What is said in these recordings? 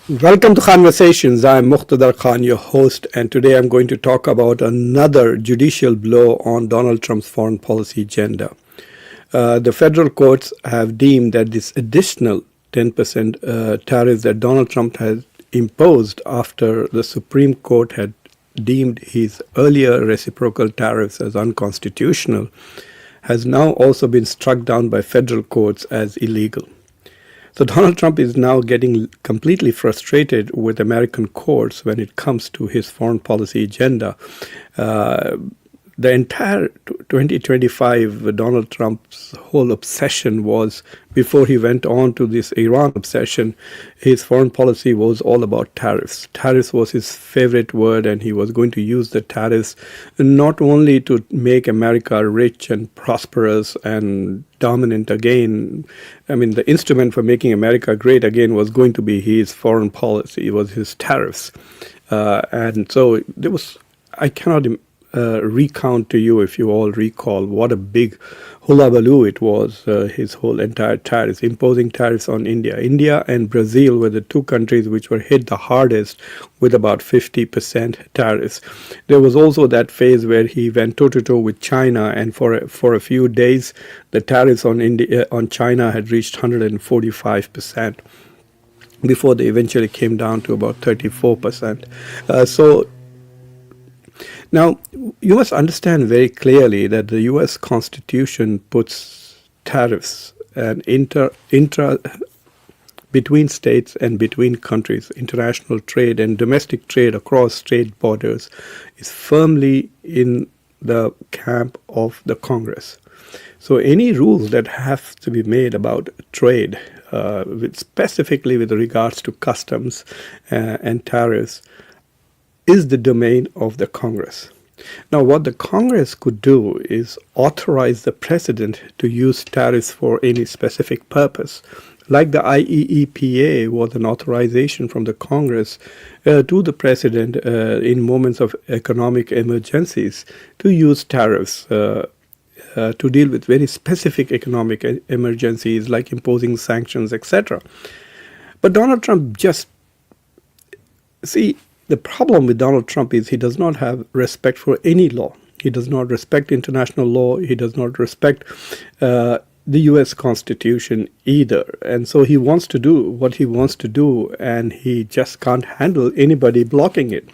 Welcome to Conversations. I'm Muqtadar Khan, your host, and today I'm going to talk about another judicial blow on Donald Trump's foreign policy agenda. The federal courts have deemed that this additional 10% tariff that Donald Trump has imposed after the Supreme Court had deemed his earlier reciprocal tariffs as unconstitutional has now also been struck down by federal courts as illegal. So Donald Trump is now getting completely frustrated with American courts when it comes to his foreign policy agenda. The entire 2025, Donald Trump's whole obsession was, before he went on to this Iran obsession, his foreign policy was all about tariffs. Tariffs was his favorite word, and he was going to use the tariffs not only to make America rich and prosperous and dominant again. I mean, the instrument for making America great again was going to be his foreign policy, it was his tariffs. And so there was, I cannot recount to you, if you all recall, what a big hullabaloo it was, his whole entire tariffs, imposing tariffs on India. India and Brazil were the two countries which were hit the hardest with about 50% tariffs. There was also that phase where he went toe-to-toe with China, and for a few days, the tariffs on China had reached 145%. Before they eventually came down to about 34%. Now, you must understand very clearly that the U.S. Constitution puts tariffs and between states and between countries, international trade and domestic trade across state borders is firmly in the camp of the Congress. So any rules that have to be made about trade, specifically with regards to customs and tariffs, is the domain of the Congress. Now, what the Congress could do is authorize the president to use tariffs for any specific purpose, like the IEEPA was an authorization from the Congress to the president in moments of economic emergencies to use tariffs to deal with very specific economic emergencies like imposing sanctions, etc. But Donald Trump the problem with Donald Trump is he does not have respect for any law. He does not respect international law. He does not respect the U.S. Constitution either. And so he wants to do what he wants to do, and he just can't handle anybody blocking it.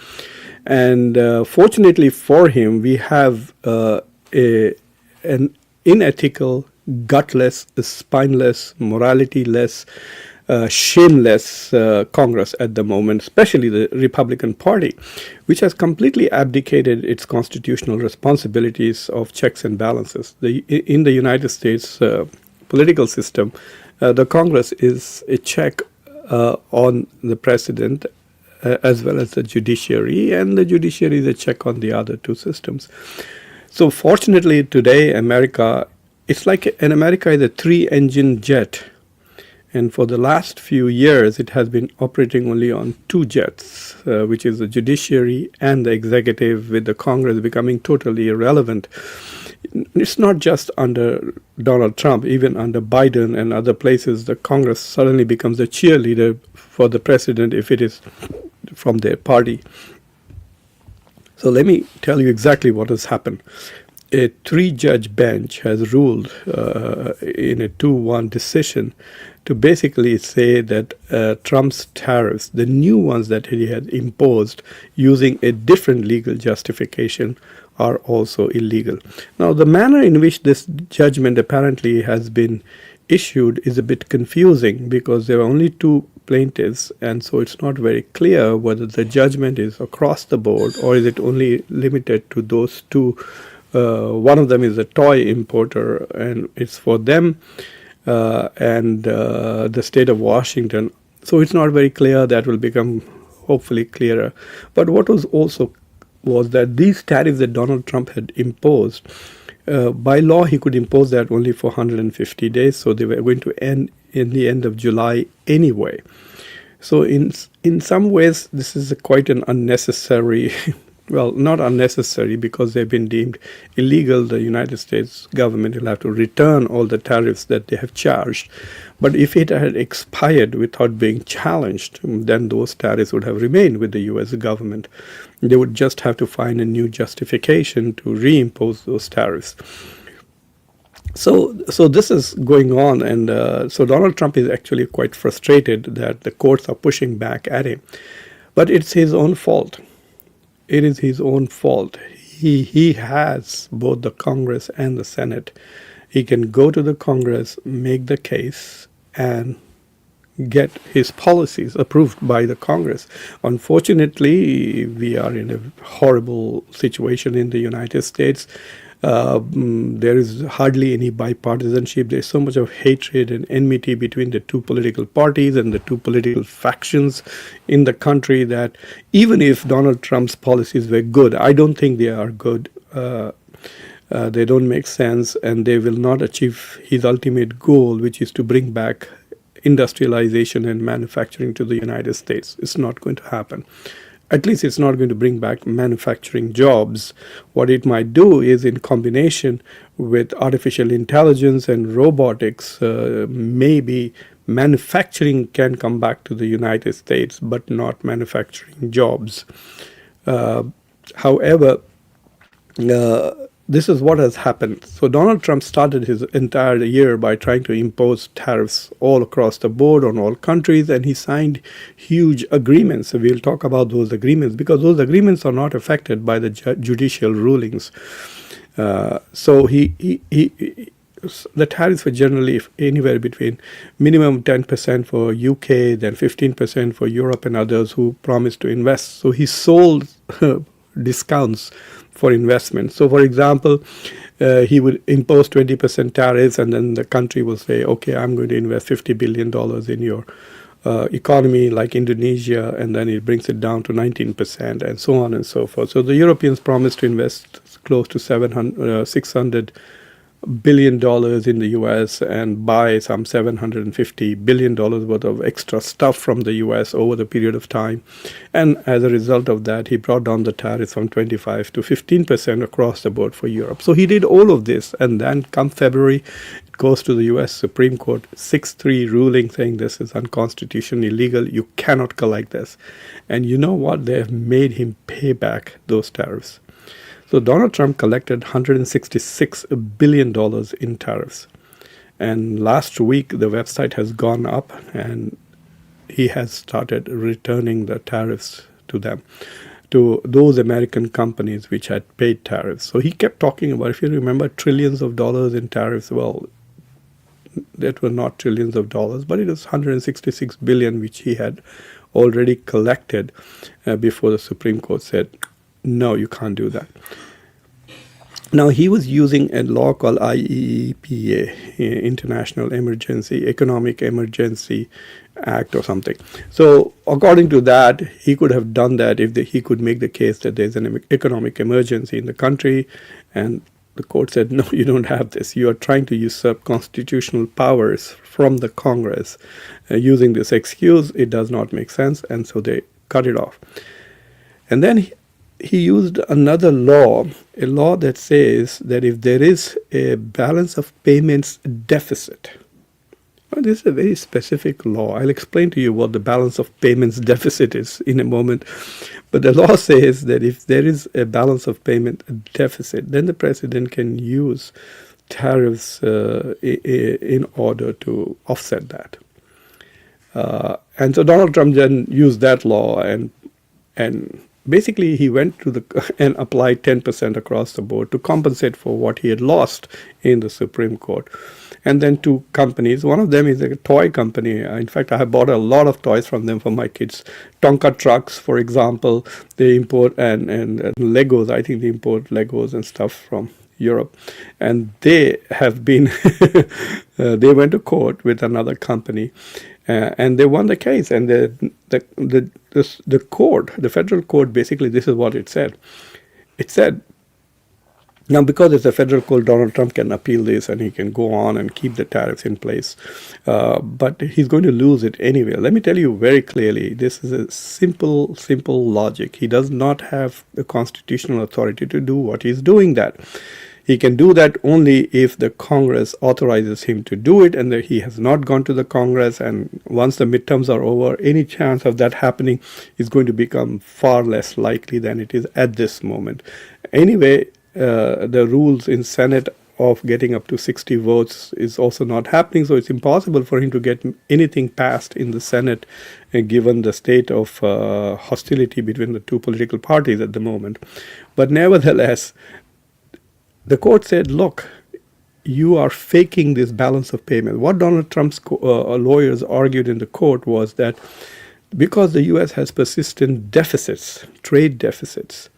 And fortunately for him, we have an unethical, gutless, spineless, morality-less, shameless Congress at the moment, especially the Republican Party, which has completely abdicated its constitutional responsibilities of checks and balances. In the United States political system, the Congress is a check on the president as well as the judiciary, and the judiciary is a check on the other two systems. So fortunately today, America is a three-engine jet. And for the last few years, it has been operating only on two jets, which is the judiciary and the executive, with the Congress becoming totally irrelevant. It's not just under Donald Trump, even under Biden and other places, the Congress suddenly becomes a cheerleader for the president if it is from their party. So let me tell you exactly what has happened. A three-judge bench has ruled in a 2-1 decision to basically say that Trump's tariffs, the new ones that he had imposed using a different legal justification, are also illegal. Now, the manner in which this judgment apparently has been issued is a bit confusing because there are only two plaintiffs, and so it's not very clear whether the judgment is across the board or is it only limited to those two. One of them is a toy importer, and it's for them and the state of Washington. So it's not very clear. That will become hopefully clearer. But what was also was that these tariffs that Donald Trump had imposed, by law he could impose that only for 150 days, so they were going to end in the end of July anyway. So in some ways, this is quite an unnecessary Well, not unnecessary, because they've been deemed illegal. The United States government will have to return all the tariffs that they have charged. But if it had expired without being challenged, then those tariffs would have remained with the US government. They would just have to find a new justification to reimpose those tariffs. So this is going on, and so Donald Trump is actually quite frustrated that the courts are pushing back at him. But it's his own fault. It is his own fault. He has both the Congress and the Senate. He can go to the Congress, make the case, and get his policies approved by the Congress. Unfortunately, we are in a horrible situation in the United States. There is hardly any bipartisanship. There's so much of hatred and enmity between the two political parties and the two political factions in the country that even if Donald Trump's policies were good, I don't think they are good. They don't make sense, and they will not achieve his ultimate goal, which is to bring back industrialization and manufacturing to the United States. It's not going to happen. At least it's not going to bring back manufacturing jobs. What it might do is, in combination with artificial intelligence and robotics, maybe manufacturing can come back to the United States, but not manufacturing jobs. However, this is what has happened. So Donald Trump started his entire year by trying to impose tariffs all across the board on all countries, and he signed huge agreements. So we'll talk about those agreements, because those agreements are not affected by the judicial rulings. So the tariffs were generally anywhere between minimum 10% for UK, then 15% for Europe and others who promised to invest. So he sold discounts for investment. So, for example, he would impose 20% tariffs, and then the country will say, okay, I'm going to invest $50 billion in your economy, like Indonesia, and then it brings it down to 19%, and so on and so forth. So the Europeans promised to invest close to $600 billion in the US and buy some $750 billion worth of extra stuff from the US over the period of time. And as a result of that, he brought down the tariffs from 25 to 15% across the board for Europe. So he did all of this, and then come February, it goes to the US Supreme Court, 6-3 ruling saying this is unconstitutional, illegal, you cannot collect this. And you know what? They have made him pay back those tariffs. So Donald Trump collected $166 billion in tariffs. And last week, the website has gone up, and he has started returning the tariffs to them, to those American companies which had paid tariffs. So he kept talking about, if you remember, trillions of dollars in tariffs. Well, that were not trillions of dollars, but it was 166 billion which he had already collected before the Supreme Court said, no, you can't do that. Now, he was using a law called IEEPA, International Economic Emergency Act or something. So according to that, he could have done that if he could make the case that there's an economic emergency in the country, and the court said, no, you don't have this. You are trying to usurp constitutional powers from the Congress. Using this excuse, it does not make sense, and so they cut it off. And then he used another law, a law that says that if there is a balance of payments deficit, well, this is a very specific law. I'll explain to you what the balance of payments deficit is in a moment. But the law says that if there is a balance of payment deficit, then the president can use tariffs in order to offset that. And so Donald Trump then used that law, and basically he went to and applied 10% across the board to compensate for what he had lost in the Supreme Court. And then two companies, one of them is a toy company. In fact, I have bought a lot of toys from them for my kids. Tonka trucks, for example, they import, and Legos, I think they import Legos and stuff from Europe. And they have been, they went to court with another company, and they won the case. And the court, the federal court, basically this is what it said. It said Now, because it's a federal court, Donald Trump can appeal this and he can go on and keep the tariffs in place. But he's going to lose it anyway. Let me tell you very clearly, this is a simple logic. He does not have the constitutional authority to do what he's doing that. He can do that only if the Congress authorizes him to do it, and that he has not gone to the Congress. And once the midterms are over, any chance of that happening is going to become far less likely than it is at this moment. Anyway, the rules in Senate of getting up to 60 votes is also not happening, so it's impossible for him to get anything passed in the Senate, given the state of hostility between the two political parties at the moment. But nevertheless, the court said, look, you are faking this balance of payment. What Donald Trump's lawyers argued in the court was that because the U.S. has persistent deficits, trade deficits,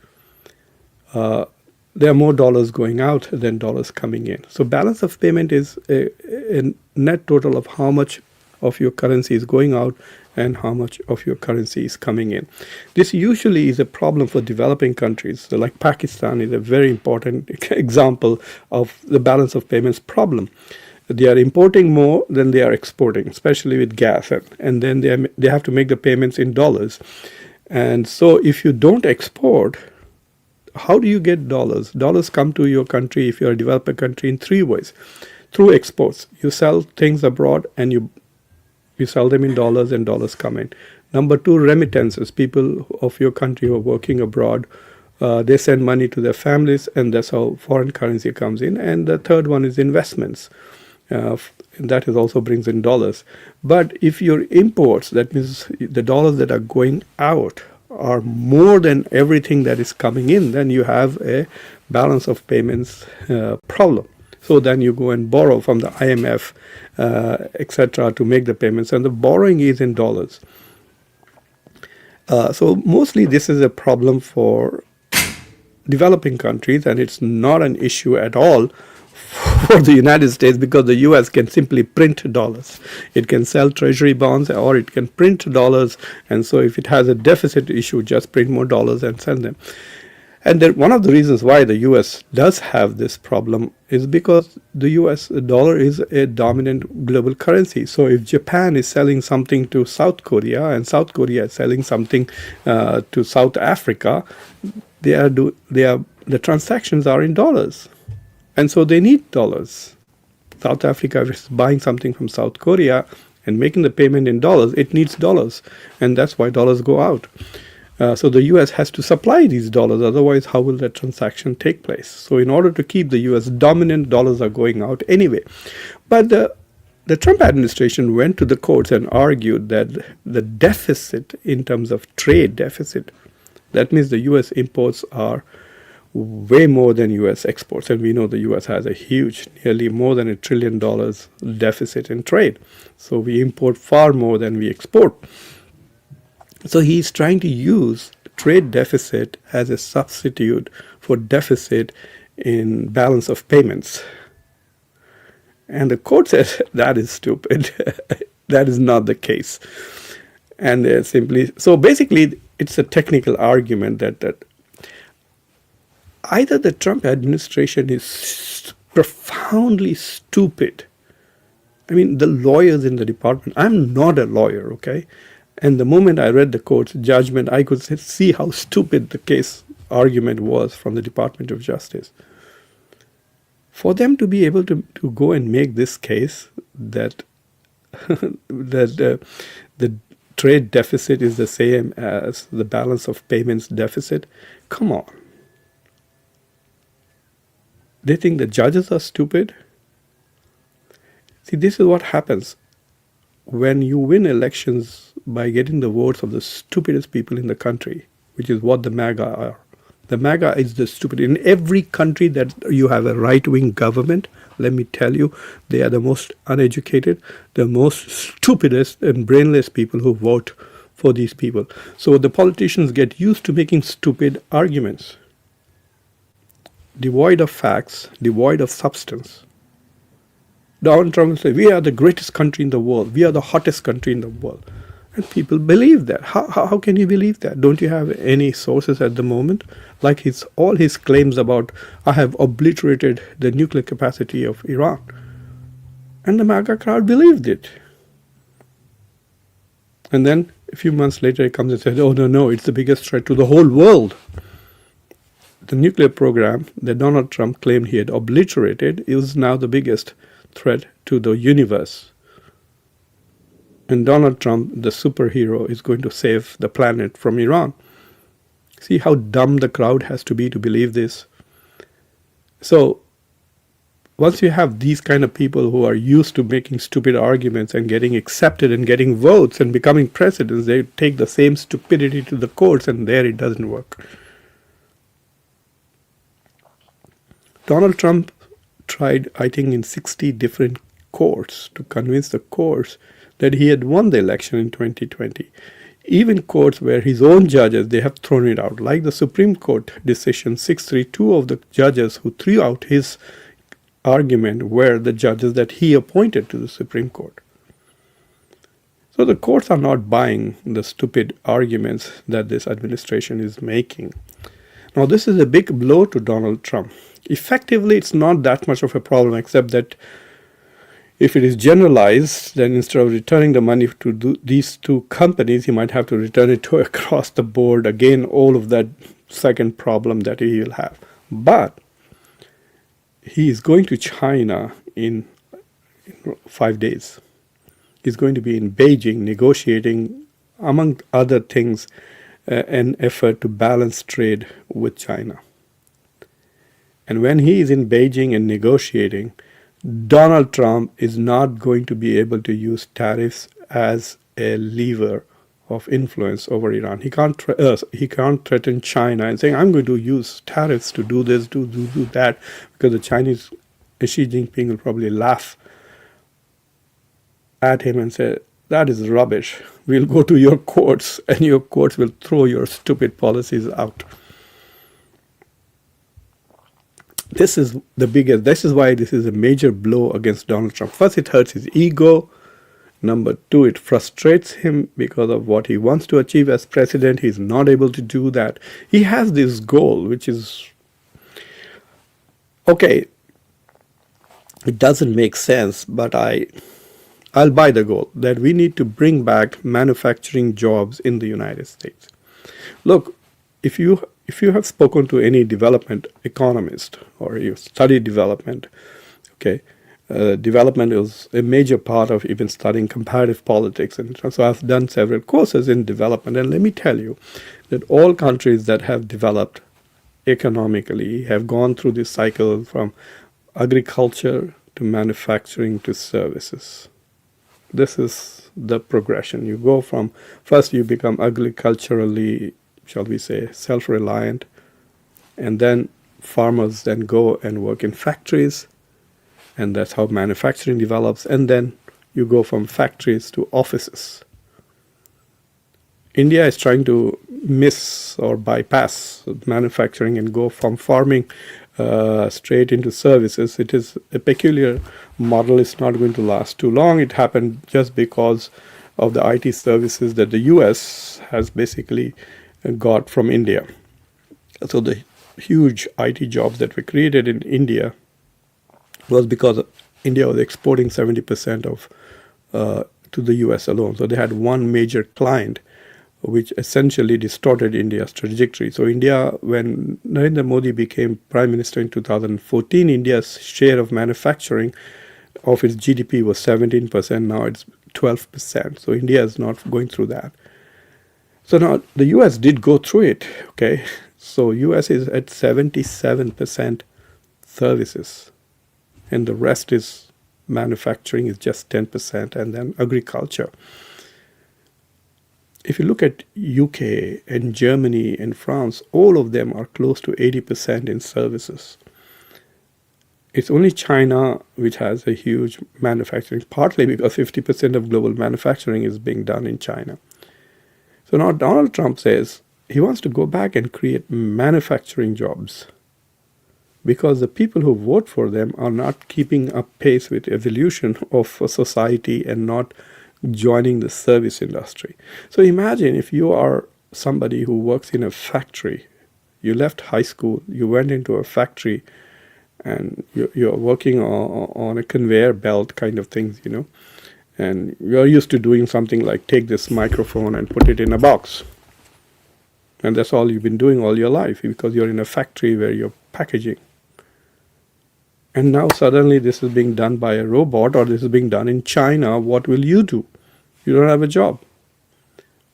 there are more dollars going out than dollars coming in. So balance of payment is a net total of how much of your currency is going out and how much of your currency is coming in. This usually is a problem for developing countries. So like Pakistan is a very important example of the balance of payments problem. They are importing more than they are exporting, especially with gas, and then they have to make the payments in dollars. And so if you don't export, how do you get dollars? Dollars come to your country, if you're a developing country, in three ways. Through exports. You sell things abroad and you sell them in dollars and dollars come in. Number two, remittances. People of your country who are working abroad, they send money to their families, and that's how foreign currency comes in. And the third one is investments. That is also brings in dollars. But if your imports, that means the dollars that are going out, are more than everything that is coming in, then you have a balance of payments problem. So then you go and borrow from the IMF, etc., to make the payments, and the borrowing is in dollars. So mostly this is a problem for developing countries, and it's not an issue at all for the United States, because the US can simply print dollars. It can sell treasury bonds, or it can print dollars, and so if it has a deficit issue, just print more dollars and send them. And then one of the reasons why the US does have this problem is because the US dollar is a dominant global currency. So if Japan is selling something to South Korea and South Korea is selling something to South Africa, the transactions are in dollars. And so they need dollars. South Africa is buying something from South Korea and making the payment in dollars. It needs dollars, and that's why dollars go out. So the U.S. has to supply these dollars, otherwise how will that transaction take place? So in order to keep the U.S. dominant, dollars are going out anyway. But the Trump administration went to the courts and argued that the deficit in terms of trade deficit, that means the U.S. imports are way more than U.S. exports. And we know the U.S. has a huge, nearly more than $1 trillion deficit in trade. So we import far more than we export. So he's trying to use trade deficit as a substitute for deficit in balance of payments. And the court says that is stupid. That is not the case. And so basically it's a technical argument that either the Trump administration is profoundly stupid. I mean, the lawyers in the department, I'm not a lawyer, okay? And the moment I read the court's judgment, I could see how stupid the case argument was from the Department of Justice. For them to be able to go and make this case that the trade deficit is the same as the balance of payments deficit, come on. They think the judges are stupid? See, this is what happens when you win elections by getting the votes of the stupidest people in the country, which is what the MAGA are. The MAGA is the stupid. In every country that you have a right-wing government, let me tell you, they are the most uneducated, the most stupidest and brainless people who vote for these people. So the politicians get used to making stupid arguments, devoid of facts, devoid of substance. Donald Trump will say, we are the greatest country in the world. We are the hottest country in the world. And people believe that. How can you believe that? Don't you have any sources at the moment? Like all his claims about, I have obliterated the nuclear capacity of Iran. And the MAGA crowd believed it. And then a few months later, he comes and says, oh, no, it's the biggest threat to the whole world. The nuclear program that Donald Trump claimed he had obliterated is now the biggest threat to the universe. And Donald Trump, the superhero, is going to save the planet from Iran. See how dumb the crowd has to be to believe this? So, once you have these kind of people who are used to making stupid arguments and getting accepted and getting votes and becoming presidents, they take the same stupidity to the courts, and there it doesn't work. Donald Trump tried, I think, in 60 different courts to convince the courts that he had won the election in 2020. Even courts where his own judges, they have thrown it out, like the Supreme Court decision 632 of the judges who threw out his argument were the judges that he appointed to the Supreme Court. So the courts are not buying the stupid arguments that this administration is making. Now, this is a big blow to Donald Trump. Effectively, it's not that much of a problem, except that if it is generalized, then instead of returning the money to these two companies, he might have to return it to across the board. Again, all of that second problem that he will have. But he is going to China in 5 days. He's going to be in Beijing negotiating, among other things, an effort to balance trade with China. And when he is in Beijing and negotiating, Donald Trump is not going to be able to use tariffs as a lever of influence over Iran. He can't threaten China and saying, I'm going to use tariffs to do this, do that, because the Chinese, Xi Jinping will probably laugh at him and say, that is rubbish. We'll go to your courts, and your courts will throw your stupid policies out. This is the biggest, this is why this is a major blow against Donald Trump. First, it hurts his ego. Number two, it frustrates him because of what he wants to achieve as president. He's not able to do that. He has this goal, which is, okay, it doesn't make sense, but I'll buy the goal that we need to bring back manufacturing jobs in the United States. Look, if you have spoken to any development economist or you study development, okay, development is a major part of even studying comparative politics. And so I've done several courses in development. And let me tell you that all countries that have developed economically have gone through this cycle from agriculture to manufacturing to services. This is the progression. You go from, first you become agriculturally, shall we say, self-reliant, and then farmers then go and work in factories, and that's how manufacturing develops, and then you go from factories to offices. India is trying to miss or bypass manufacturing and go from farming straight into services. It is a peculiar model. It's not going to last too long. It happened just because of the IT services that the US has basically got from India. So the huge IT jobs that were created in India was because India was exporting 70% of to the US alone. So they had one major client which essentially distorted India's trajectory. So India, when Narendra Modi became Prime Minister in 2014, India's share of manufacturing of its GDP was 17%, now it's 12%. So India is not going through that. So now the US did go through it, okay? So US is at 77% services, and the rest is manufacturing is just 10%, and then agriculture. If you look at UK and Germany and France, all of them are close to 80% in services. It's only China which has a huge manufacturing, partly because 50% of global manufacturing is being done in China. So now Donald Trump says he wants to go back and create manufacturing jobs because the people who vote for them are not keeping up pace with evolution of a society and not joining the service industry. So imagine if you are somebody who works in a factory. You left high school, you went into a factory, and you're working on a conveyor belt kind of things, and you're used to doing something like take this microphone and put it in a box. And that's all you've been doing all your life because you're in a factory where you're packaging. And now suddenly this is being done by a robot, or this is being done in China. What will you do? You don't have a job.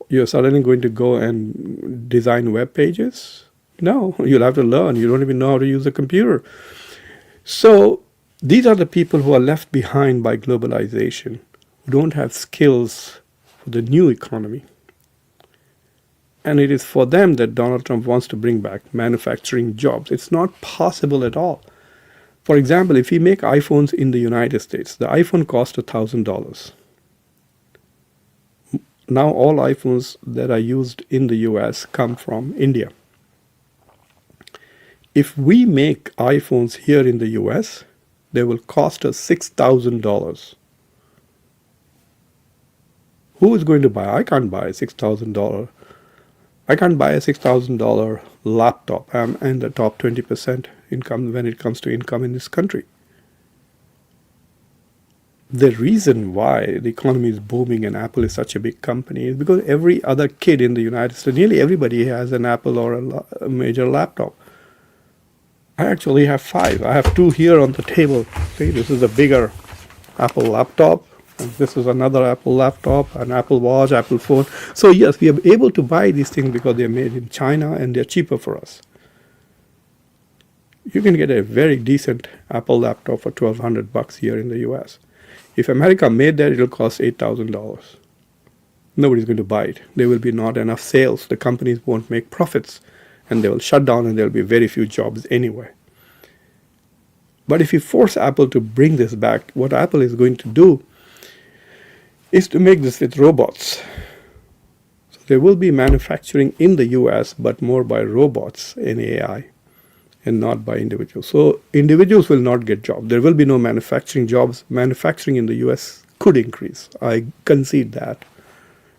You're suddenly going to go and design web pages? No, you'll have to learn. You don't even know how to use a computer. So these are the people who are left behind by globalization, who don't have skills for the new economy. And it is for them that Donald Trump wants to bring back manufacturing jobs. It's not possible at all. For example, if we make iPhones in the United States, the iPhone costs $1,000. Now all iPhones that are used in the US come from India. If we make iPhones here in the US, they will cost us $6,000. Who is going to buy? I can't buy a $6,000. I can't buy a $6,000 laptop. I'm in the top 20% income when it comes to income in this country. The reason why the economy is booming and Apple is such a big company is because every other kid in the United States, nearly everybody has an Apple or a major laptop. I actually have 5. I have 2 here on the table. See, this is a bigger Apple laptop. And this is another Apple laptop, an Apple Watch, Apple phone. So yes, we are able to buy these things because they're made in China and they're cheaper for us. You can get a very decent Apple laptop for $1,200 here in the US. If America made that, it'll cost $8,000. Nobody's going to buy it. There will be not enough sales. The companies won't make profits, and they will shut down, and there will be very few jobs anyway. But if you force Apple to bring this back, what Apple is going to do is to make this with robots. So there will be manufacturing in the US, but more by robots and AI, and not by individuals. So individuals will not get jobs. There will be no manufacturing jobs. Manufacturing in the US could increase. I concede that.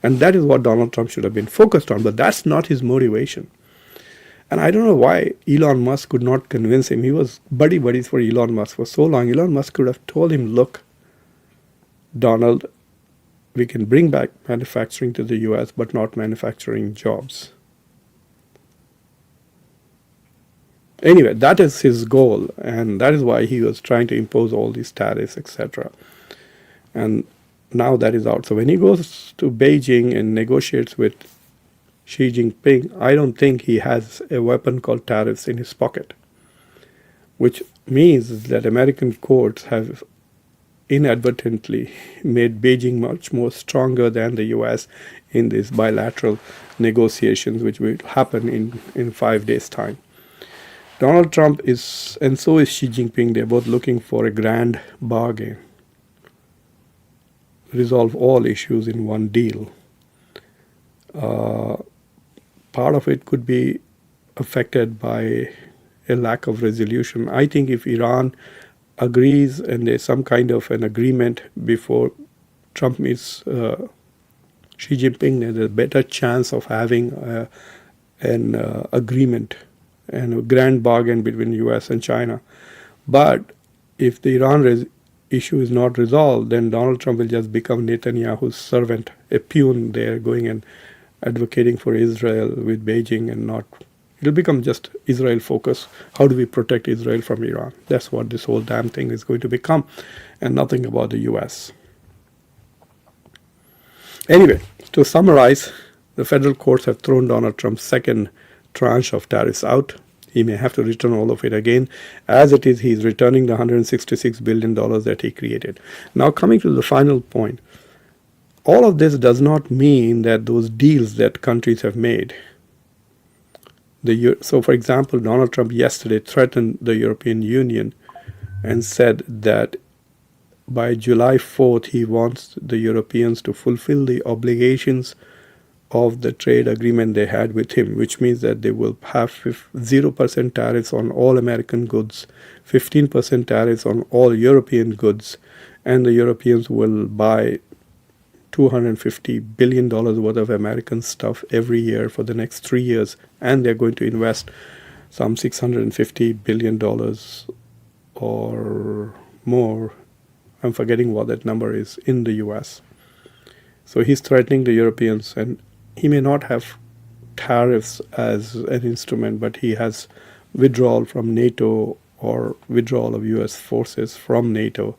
And that is what Donald Trump should have been focused on, but that's not his motivation. And I don't know why Elon Musk could not convince him. He was buddies for Elon Musk for so long. Elon Musk could have told him, look, Donald, we can bring back manufacturing to the US, but not manufacturing jobs. Anyway, that is his goal, and that is why he was trying to impose all these tariffs, etc. And now that is out. So when he goes to Beijing and negotiates with Xi Jinping, I don't think he has a weapon called tariffs in his pocket, which means that American courts have inadvertently made Beijing much more stronger than the US in these bilateral negotiations, which will happen in 5 days' time. Donald Trump is, and so is Xi Jinping, they're both looking for a grand bargain. Resolve all issues in one deal. Part of it could be affected by a lack of resolution. I think if Iran agrees and there's some kind of an agreement before Trump meets Xi Jinping, there's a better chance of having an agreement and a grand bargain between US and China. But if the Iran issue is not resolved, then Donald Trump will just become Netanyahu's servant, a peon there going and advocating for Israel with Beijing, and not, it'll become just Israel focus. How do we protect Israel from Iran? That's what this whole damn thing is going to become, and nothing about the US. Anyway, to summarize, the federal courts have thrown Donald Trump's second tranche of tariffs out. He may have to return all of it again. As it is, he's returning the $166 billion that he created. Now, coming to the final point, all of this does not mean that those deals that countries have made. So, for example, Donald Trump yesterday threatened the European Union and said that by July 4th, he wants the Europeans to fulfill the obligations of the trade agreement they had with him, which means that they will have 0% tariffs on all American goods, 15% tariffs on all European goods, and the Europeans will buy $250 billion worth of American stuff every year for the next 3 years, and they're going to invest some $650 billion or more, I'm forgetting what that number is, in the US. So he's threatening the Europeans, and he may not have tariffs as an instrument, but he has withdrawal from NATO or withdrawal of US forces from NATO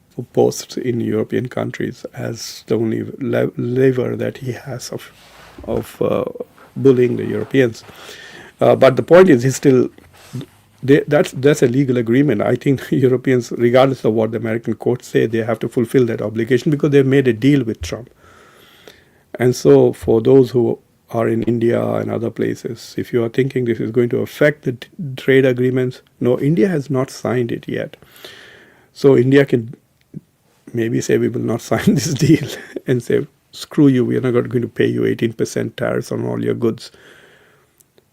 for posts in European countries as the only lever that he has of bullying the Europeans. But the point is, he's still, that's a legal agreement. I think Europeans, regardless of what the American courts say, they have to fulfill that obligation because they've made a deal with Trump. And so for those who are in India and other places, if you are thinking this is going to affect the trade agreements, no, India has not signed it yet. So India can maybe say, we will not sign this deal, and say, screw you, we are not going to pay you 18% tariffs on all your goods.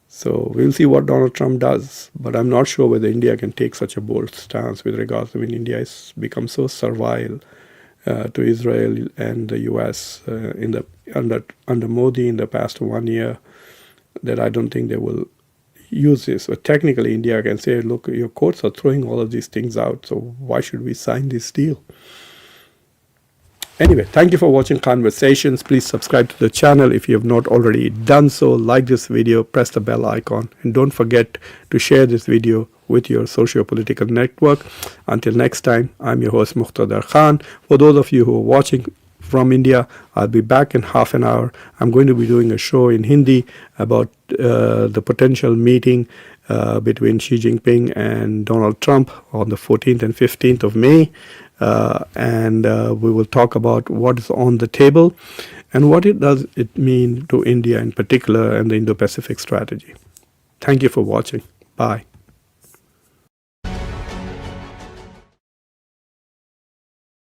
So we'll see what Donald Trump does, but I'm not sure whether India can take such a bold stance with regards to, India has become so servile to Israel and the US under Modi in the past 1 year that I don't think they will use this. But technically, India can say, look, your courts are throwing all of these things out, so why should we sign this deal? Anyway, thank you for watching Conversations. Please subscribe to the channel if you have not already done so. Like this video, press the bell icon, and don't forget to share this video with your socio-political network. Until next time, I'm your host Muqtadar Khan. For those of you who are watching from India, I'll be back in half an hour. I'm going to be doing a show in Hindi about the potential meeting between Xi Jinping and Donald Trump on the 14th and 15th of May. And we will talk about what is on the table and what does it mean to India in particular and the Indo-Pacific strategy. Thank you for watching. Bye.